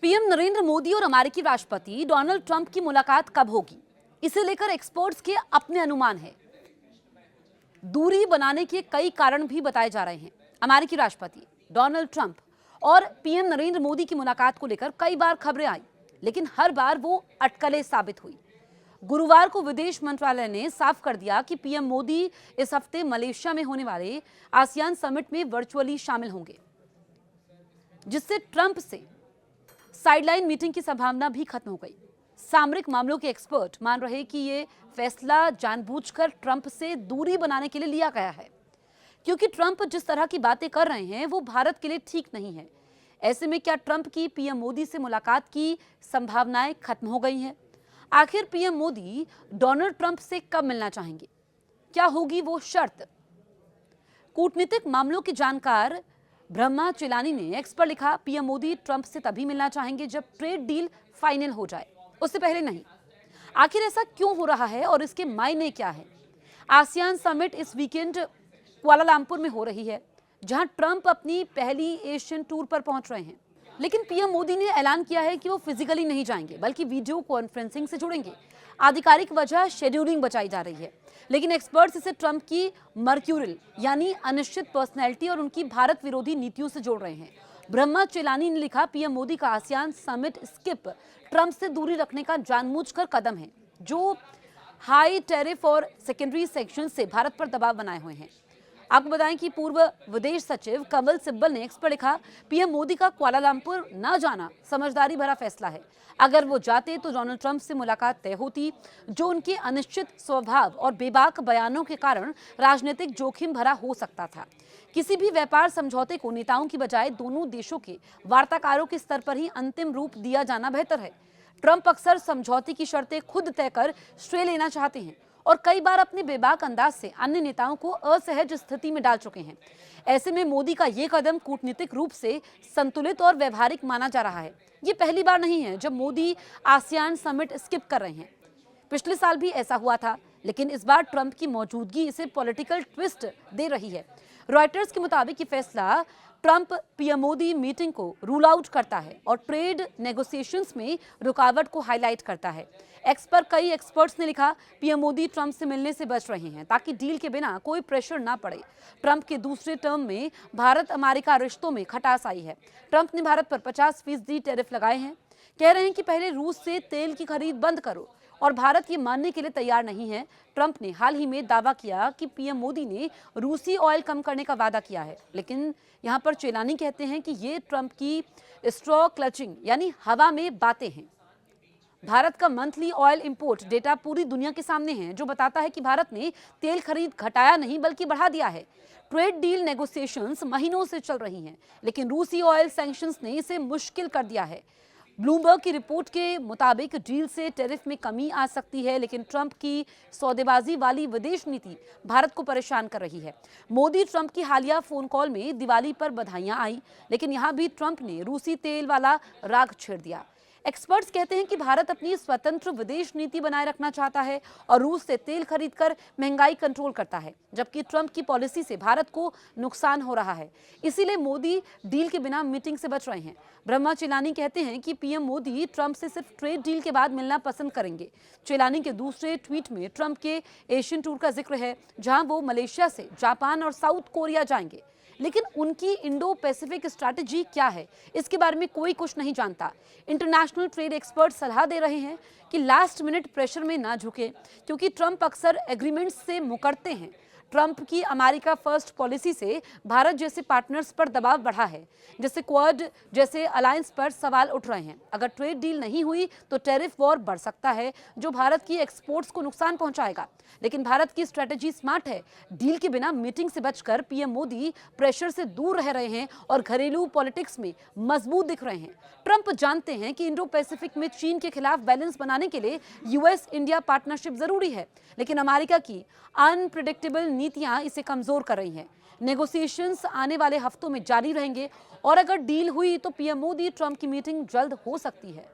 PM Narendra Modi और अमेरिकी राष्ट्रपति डोनाल्ड ट्रंप की मुलाकात कब होगी, इसे लेकर एक्सपर्ट्स के अपने अनुमान हैं। दूरी बनाने के कई कारण भी बताए जा रहे हैं। अमेरिकी राष्ट्रपति डोनाल्ड ट्रंप और पीएम नरेंद्र मोदी की मुलाकात को लेकर कई बार खबरें आई, लेकिन हर बार वो अटकलें साबित हुई। गुरुवार को विदेश मंत्रालय ने साफ कर दिया कि पीएम मोदी इस हफ्ते मलेशिया में होने वाले आसियान समिट में वर्चुअली शामिल होंगे, जिससे ट्रंप से साइडलाइन मीटिंग की संभावना भी खत्म हो गई। सामरिक मामलों के एक्सपर्ट मान रहे कि ये फैसला जानबूझकर ट्रंप से दूरी बनाने के लिए लिया गया है, क्योंकि ट्रंप जिस तरह की बातें कर रहे हैं वो भारत के लिए ठीक नहीं है। ऐसे में क्या ट्रंप की पीएम मोदी से मुलाकात की संभावनाएं खत्म हो गई हैं? आखिर पीएम मोदी डोनाल्ड ट्रंप से कब मिलना चाहेंगे? क्या होगी वो शर्त? कूटनीतिक मामलों के जानकार ब्रह्मा चिलानी ने एक्स पर लिखा, पीएम मोदी ट्रंप से तभी मिलना चाहेंगे जब ट्रेड डील फाइनल हो जाए, उससे पहले नहीं। आखिर ऐसा क्यों हो रहा है और इसके मायने क्या है? आसियान समिट इस वीकेंड कुआलालंपुर में हो रही है, जहां ट्रंप अपनी पहली एशियन टूर पर पहुंच रहे हैं। लेकिन पीएम मोदी ने ऐलान किया है कि वो फिजिकली नहीं जाएंगे, बल्कि वीडियो कॉन्फ्रेंसिंग से जुड़ेंगे। आधिकारिक वजह शेड्यूलिंग बताई जा रही है, लेकिन एक्सपर्ट्स इसे ट्रंप की मर्क्यूरियल यानी अनिश्चित पर्सनैलिटी और उनकी भारत विरोधी नीतियों से जोड़ रहे हैं। ब्रह्मा चिलानी ने लिखा, पीएम मोदी का आसियान समिट स्किप ट्रंप से दूरी रखने का जानबूझकर कदम है, जो हाई टैरिफ और सेकेंडरी सेक्शन से भारत पर दबाव बनाए हुए हैं। आपको बताएं कि पूर्व विदेश सचिव कमल सिब्बल ने एक्स पर लिखा, पीएम मोदी का कुआलालंपुर न जाना समझदारी भरा फैसला है। अगर वो जाते तो डोनाल्ड ट्रंप से मुलाकात तय होती, जो उनके अनिश्चित स्वभाव और बेबाक बयानों के कारण राजनीतिक जोखिम भरा हो सकता था। किसी भी व्यापार समझौते को नेताओं की बजाय दोनों देशों के वार्ताकारों के स्तर पर ही अंतिम रूप दिया जाना बेहतर है। ट्रंप अक्सर समझौते की शर्तें खुद तय कर श्रेय लेना चाहते हैं और कई बार अपने बेबाक अंदाज से अन्य नेताओं को असहज स्थिति में डाल चुके हैं। ऐसे में मोदी का ये कदम कूटनीतिक रूप से संतुलित और व्यवहारिक माना जा रहा है। ये पहली बार नहीं है जब मोदी आसियान समिट स्किप कर रहे हैं। पिछले साल भी ऐसा हुआ था, लेकिन इस बार ट्रंप की मौजूदगी इसे पॉलिटिकल ट्विस्ट दे रही है। रॉयटर्स के मुताबिक ये फैसला ट्रंप पीएम मोदी मीटिंग को रूल आउट करता है और ट्रेड नेगोशिएशंस में रुकावट को हाईलाइट करता है। एक्स पर कई एक्सपर्ट्स ने लिखा, पीएम मोदी ट्रंप से मिलने से बच रहे हैं ताकि डील के बिना कोई प्रेशर ना पड़े। ट्रंप के दूसरे टर्म में भारत अमेरिका रिश्तों में खटास आई है। ट्रंप ने भारत पर 50% टैरिफ लगाए हैं, कह रहे हैं कि पहले रूस से तेल की खरीद बंद करो, और भारत ये मानने के लिए तैयार नहीं है। ट्रंप ने हाल ही में दावा किया कि पीएम मोदी ने रूसी ऑयल कम करने का वादा किया है, लेकिन यहां पर चेलानी कहते हैं कि ये ट्रंप की स्ट्रॉ क्लचिंग यानी हवा में बातें हैं। भारत का मंथली ऑयल इंपोर्ट डेटा पूरी दुनिया के सामने है, जो बताता है कि भारत ने तेल खरीद घटाया नहीं बल्कि बढ़ा दिया है। ट्रेड डील नेगोशिएशंस महीनों से चल रही हैं, लेकिन रूसी ऑयल सैंक्शंस ने इसे मुश्किल कर दिया है। ब्लूमबर्ग की रिपोर्ट के मुताबिक डील से टैरिफ में कमी आ सकती है, लेकिन ट्रंप की सौदेबाजी वाली विदेश नीति भारत को परेशान कर रही है। मोदी ट्रंप की हालिया फोन कॉल में दिवाली पर बधाइयां आई, लेकिन यहां भी ट्रंप ने रूसी तेल वाला राग छेड़ दिया। एक्सपर्ट्स कहते हैं कि भारत अपनी स्वतंत्र विदेश नीति बनाए रखना चाहता है और रूस से तेल खरीदकर महंगाई कंट्रोल करता है, जबकि ट्रंप की पॉलिसी से भारत को नुकसान हो रहा है। इसीलिए मोदी डील के बिना मीटिंग से बच रहे हैं। ब्रह्मा चिलानी कहते हैं कि पीएम मोदी ट्रंप से सिर्फ ट्रेड डील के बाद मिलना पसंद करेंगे। चिलानी के दूसरे ट्वीट में ट्रंप के एशियन टूर का जिक्र है, जहां वो मलेशिया से जापान और साउथ कोरिया जाएंगे, लेकिन उनकी इंडो पैसिफिक स्ट्रैटेजी क्या है, इसके बारे में कोई कुछ नहीं जानता। इंटरनेशनल ट्रेड एक्सपर्ट सलाह दे रहे हैं कि लास्ट मिनट प्रेशर में ना झुके, क्योंकि ट्रंप अक्सर एग्रीमेंट्स से मुकरते हैं। ट्रंप की अमेरिका फर्स्ट पॉलिसी से भारत जैसे पार्टनर्स पर दबाव बढ़ा है, जैसे क्वाड जैसे अलायंस पर सवाल उठ रहे हैं। अगर ट्रेड डील नहीं हुई तो टैरिफ वॉर बढ़ सकता है, जो भारत की एक्सपोर्ट्स को नुकसान पहुंचाएगा। लेकिन भारत की स्ट्रेटेजी स्मार्ट है। डील के बिना मीटिंग से बचकर पीएम मोदी प्रेशर से दूर रह रहे हैं और घरेलू पॉलिटिक्स में मजबूत दिख रहे हैं। ट्रंप जानते हैं कि इंडो पैसिफिक में चीन के खिलाफ बैलेंस बनाने के लिए यूएस इंडिया पार्टनरशिप जरूरी है, लेकिन अमेरिका की अनप्रिडिक्टेबल नीतियां इसे कमजोर कर रही हैं। नेगोशिएशंस आने वाले हफ्तों में जारी रहेंगे और अगर डील हुई तो पीएम मोदी ट्रंप की मीटिंग जल्द हो सकती है।